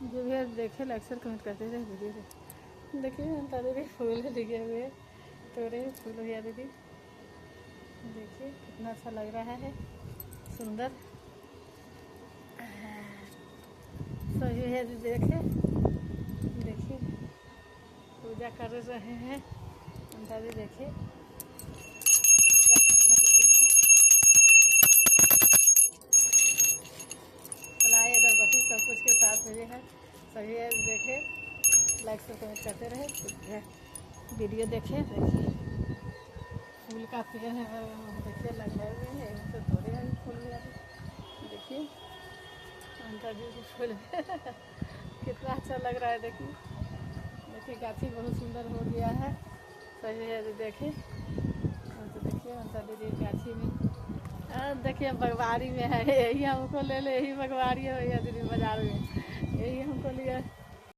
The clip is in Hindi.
जो भी देखे अक्सर कमेंट करते रहे वीडियो पे। देखिए ममता दीदी फूल लगे हुए तोड़े फूल भैया दीदी, देखिए कितना अच्छा लग रहा है, सुंदर। सभी है देखे, देखिए पूजा कर रहे हैं ममता दीदी, देखिए पूजा करने लगे हैं। कलाई अगरबत्ती सब कुछ के साथ हुए हैं। सभी है देखे, लाइक से कमेंट करते रहे, वीडियो देखे। देखिए फूल का पेड़ है, देखिए लगाए हुए हैं, यहीं से तोड़े हैं फूल में। देखिए ममता दीदी फूल कितना अच्छा लग रहा है। देखिए देखिए गाछी बहुत सुंदर हो गया है। सही है देखे, तो देखिए ममता दीदी गाछी में देखिए बगवाड़ी में है, यही हमको ले ले, यही बगवाड़ी है भैया दीदी बाजार में, यही हमको लिए